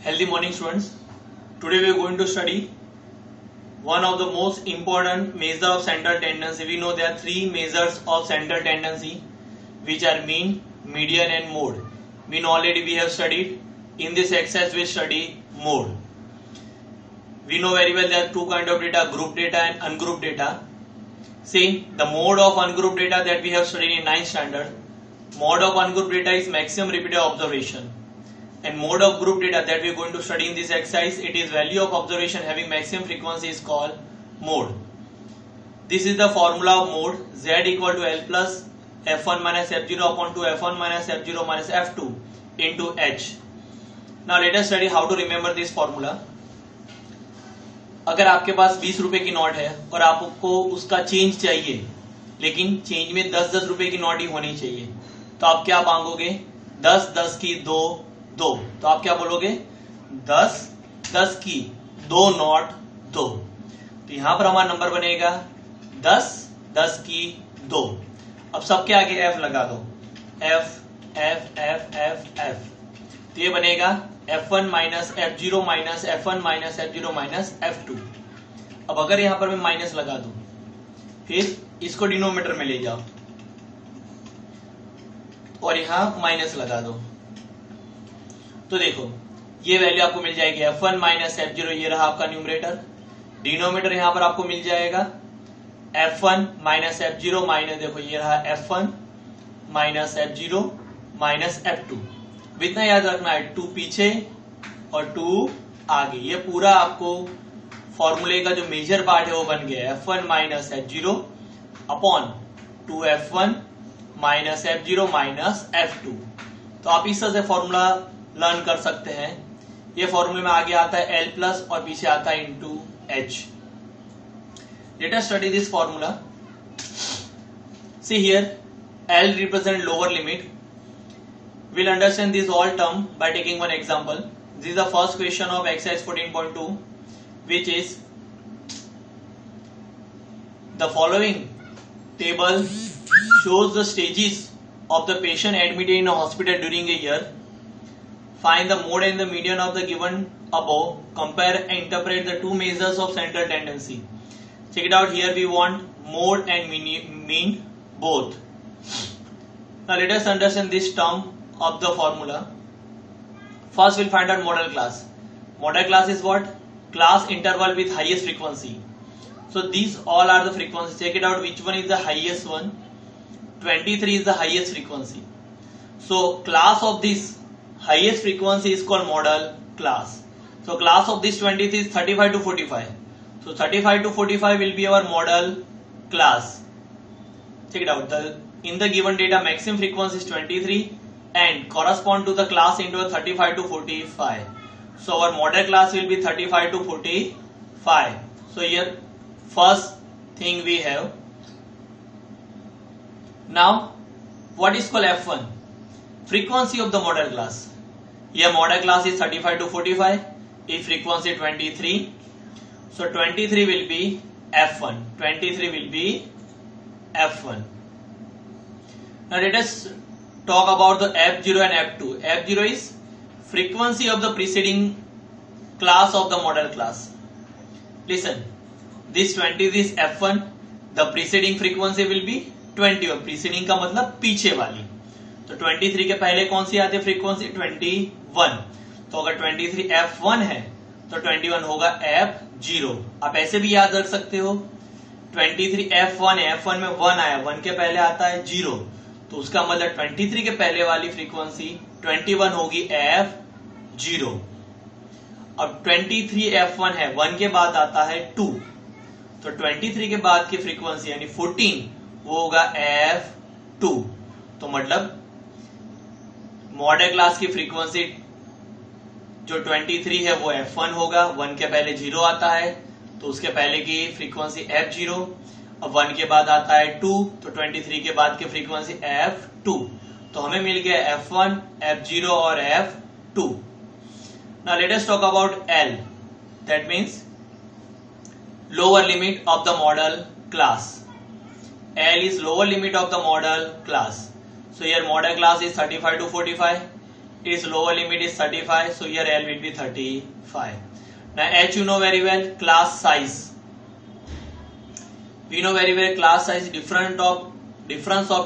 Healthy morning, students. Today we are going to study one of the most important measure of central tendency. We know there are three measures of central tendency, which are mean, median and mode. Mean already we have studied. In this exercise we study mode. We know very well there are two kinds of data, group data and ungrouped data. See, the mode of ungrouped data that we have studied in 9th standard. Mode of ungrouped data is maximum repeated observation. And mode of group data that we are going to study in this exercise, it is value of observation having maximum frequency is called mode. This is the formula of mode. Z equal to L plus F1 minus F0 upon 2 F1 minus F0 minus F2 into H. Now let us study how to remember this formula. अगर आपके पास 20 रुपए की note है और आपको उसका change चाहिए, लेकिन चेंज में 10-10 रुपए की नोट ही होनी चाहिए, तो आप क्या मांगोगे? 10-10 की 2 2, तो आप क्या बोलोगे? 10-10 की 2 नोट 2। तो यहां पर हमारा नंबर बनेगा 10-10 की 2। अब सबके आगे F लगा दो, F F F F F, तो ये बनेगा F1 minus F0 minus F1 minus F0 minus F2। अब अगर यहां पर मैं माइनस लगा दूं, फिर इसको डिनोमिनेटर में ले जाओ और यहां माइनस लगा दो, तो देखो ये वैल्यू आपको मिल जाएगी F1 माइनस F0, ये रहा आपका न्यूमरेटर। डिनोमिनेटर यहां पर आपको मिल जाएगा F1 माइनस F0 माइनस, देखो ये रहा F1 minus F0 minus F2। इतना याद रखना है, 2 पीछे और 2 आगे। ये पूरा आपको फॉर्मूले का जो मेजर पार्ट है वो बन गया F1 minus F0 upon 2F1 minus F0 minus F2। तो आप इस तरह से फॉर्मूला लर्न कर सकते हैं। ये फॉर्मूले में आगे आता है L प्लस और पीछे आता है into H। Let us study this formula. See here L represent lower limit. We'll understand this all term by taking one example. This is the first question of exercise 14.2, which is the following table shows the stages of the patient admitted in a hospital during a year. Find the mode and the median of the given above. Compare and interpret the two measures of central tendency. Check it out. Here we want mode and mean both. Now let us understand this term of the formula. First we'll find out model class. Model class is what? Class interval with highest frequency. So these all are the frequencies. Check it out, which one is the highest one? 23 is the highest frequency. So class of this highest frequency is called model class. So class of this 23 is 35 to 45. So 35 to 45 will be our model class. Check it out. In the given data, maximum frequency is 23 and correspond to the class interval 35 to 45. So our model class will be 35 to 45. So here first thing we have. Now what is called F1? Frequency of the model class. Here model class is 35 to 45. If frequency 23, so 23 will be F1. 23 will be F1. Now let us talk about the F0 and F2. F0 is frequency of the preceding class of the model class. Listen, this 23 is F1. The preceding frequency will be 21. Preceding का मतलब पीछे वाली. तो 23 के पहले कौन सी आती है फ्रीक्वेंसी? 21. तो अगर 23 F1 है तो 21 होगा F0. आप ऐसे भी याद रख सकते हो, 23 F1 है, F1 में 1 आया, 1 के पहले आता है 0, तो उसका मतलब 23 के पहले वाली फ्रीक्वेंसी 21 होगी F0. अब 23 F1 है, 1 के बाद आता है 2, तो 23 के बाद की फ्रीक्वेंसी यानी 14 वो होगा F2. तो मतलब मॉडल क्लास की फ्रीक्वेंसी जो 23 है वो F1 होगा, 1 के पहले 0 आता है तो उसके पहले की फ्रीक्वेंसी F0. अब 1 के बाद आता है 2, तो 23 के बाद की फ्रीक्वेंसी F2. तो हमें मिल गया F1, F0 और F2. Now let us talk about L. That means lower limit of the model class. L is lower limit of the model class. So here model class is 35 to 45. its lower limit is 35, so here L will be 35. Now H you know very well, class size. We know very well class size difference of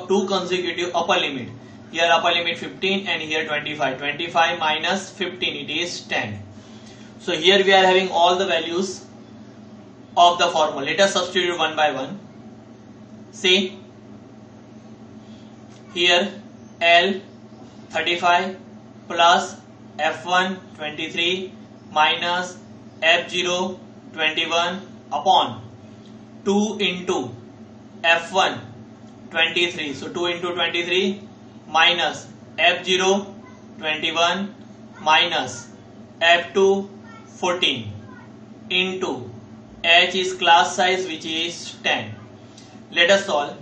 two consecutive upper limit. Here upper limit 15 and here 25. 25 minus 15, it is 10. So here we are having all the values of the formula. Let us substitute one by one. See here L 35 plus F1 23 minus F0 21 upon 2 into F1 23. So 2 into 23 minus F0 21 minus F2 14 into H is class size, which is 10. Let us solve.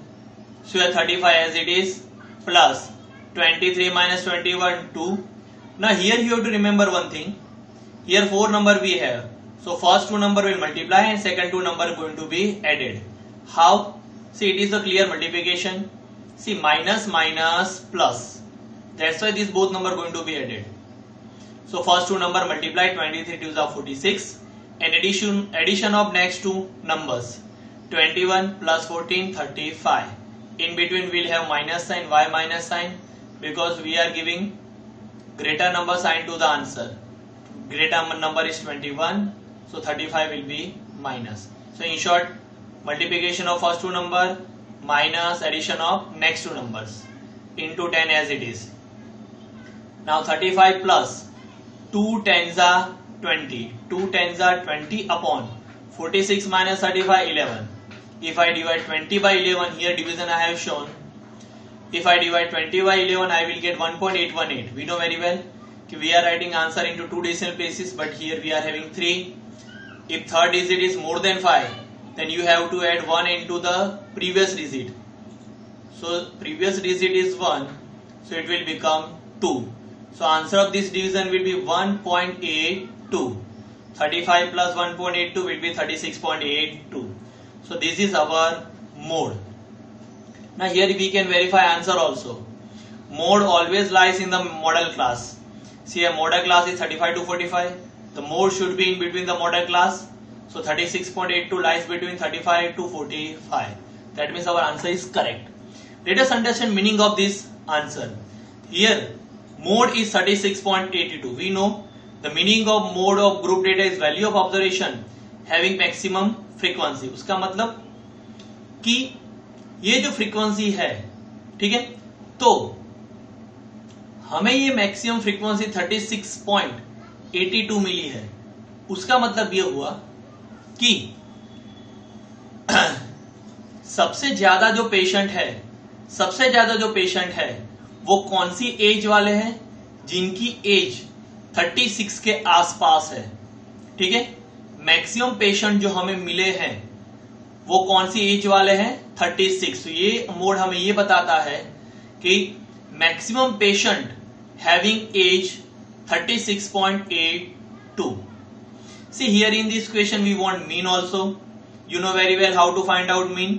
So here 35 as it is plus 23 minus 21 2. Now here you have to remember one thing. Here 4 number we have. So first 2 number will multiply and second 2 number going to be added. How? See, it is a clear multiplication. See, minus minus plus. That's why these both number going to be added. So first 2 number multiply, 23 2s are 46, and addition of next 2 numbers, 21 plus 14 35. In between we'll have minus sign. Why minus sign? Because we are giving greater number sign to the answer. Greater number is 21, so 35 will be minus. So in short, multiplication of first 2 number minus addition of next 2 numbers into 10 as it is. Now 35 plus 2 tens are 20. 2 tens are 20 upon 46 minus 35 11. If I divide 20 by 11, here division I have shown. If I divide 20 by 11, I will get 1.818. We know very well we are writing answer into 2 decimal places, but here we are having 3. If third digit is more than 5, then you have to add 1 into the previous digit. So previous digit is 1, so it will become 2. So answer of this division will be 1.82. 35 plus 1.82 will be 36.82. So this is our mode. Now here we can verify answer also. Mode always lies in the model class. See, a model class is 35 to 45. The mode should be in between the model class. So 36.82 lies between 35 to 45. That means our answer is correct. Let us understand meaning of this answer. Here mode is 36.82. We know the meaning of mode of group data is value of observation having maximum frequency. उसका मतलब कि ये जो frequency है, ठीक है, तो हमें ये मैक्सिमम फ्रीक्वेंसी 36.82 मिली है. उसका मतलब ये हुआ कि सबसे ज्यादा जो पेशेंट है वो कौन सी एज वाले हैं? जिनकी एज 36 के आसपास है. ठीक है, मैक्सिमम पेशेंट जो हमें मिले हैं वो कौन सी एज वाले हैं? 36. तो ये मोड हमें ये बताता है कि maximum patient having age 36.82. See, here in this question we want mean also. You know very well how to find out mean.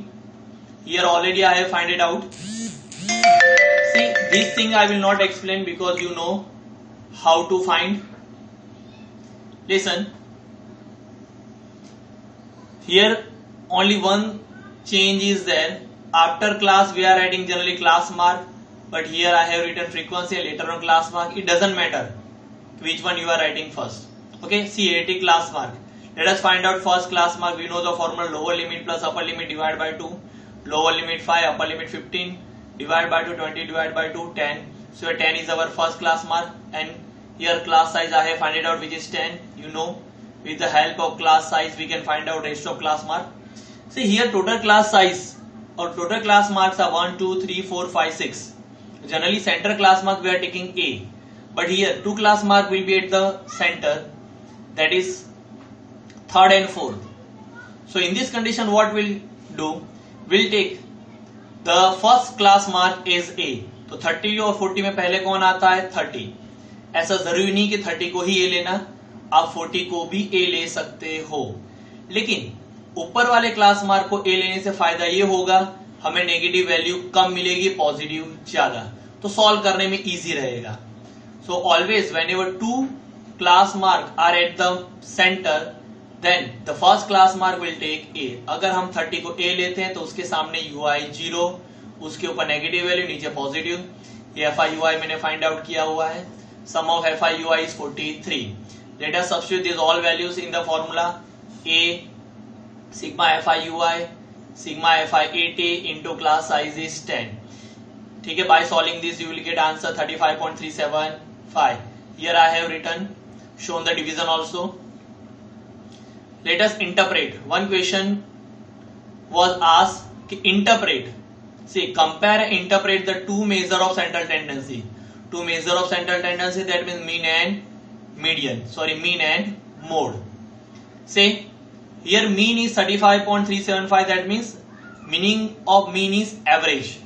Here already I have find it out. See, this thing I will not explain because you know how to find. Listen, here only one change is there. After class we are writing generally class mark, but here I have written frequency and later on class mark. It doesn't matter which one you are writing first. Okay, CAT class mark. Let us find out first class mark. We know the formula lower limit plus upper limit divided by 2. Lower limit 5, upper limit 15 divided by 2, 20 divided by 2, 10. So here 10 is our first class mark, and here class size I have find it out, which is 10. You know, with the help of class size we can find out rest of class mark. See, here total class size or total class marks are 1, 2, 3, 4, 5, 6. Generally center class mark we are taking A, but here 2 class mark will be at the center, that is 3rd and 4th. So in this condition what we'll do, we'll take the first class mark is A. तो 30 और 40 में पहले कौन आता है? 30. ऐसा जरूरी नहीं कि 30 को ही A लेना, आप 40 को भी A ले सकते हो, लेकिन ऊपर वाले क्लास मार्क को A लेने से फायदा ये होगा हमें नेगेटिव वैल्यू कम मिलेगी, पॉजिटिव ज्यादा, तो सॉल्व करने में इजी रहेगा. So always whenever two class mark are at the center, then the first class mark will take A. अगर हम 30 को A लेते हैं तो उसके सामने UI 0, उसके ऊपर नेगेटिव वैल्यू, नीचे पॉजिटिव. ये FI/UI मैंने फाइंड आउट किया हुआ है. Sum of FI/UI is 43. Let us substitute these all values in the formula. A sigma FI/UI sigma FI/AT into class size is 10. ठीक है. By solving this you will get answer 35.375. Here I have written, shown the division also. Let us interpret. One question was asked, interpret. See, compare and interpret the two measure of central tendency. Two measure of central tendency, that means mean and median. Sorry, mean and mode. Say, here mean is 35.375. That means meaning of mean is average.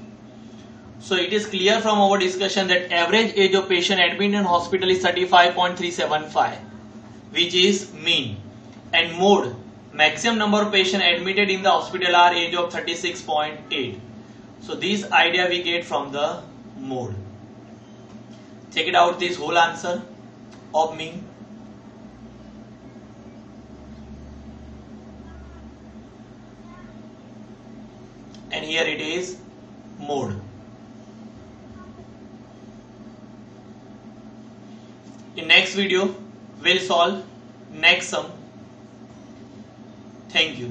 So it is clear from our discussion that average age of patient admitted in hospital is 35.375, which is mean. And mode, maximum number of patients admitted in the hospital are age of 36.8. So this idea we get from the mode. Check it out, this whole answer of mean. And here it is mode. In next video, we'll solve next sum. Thank you.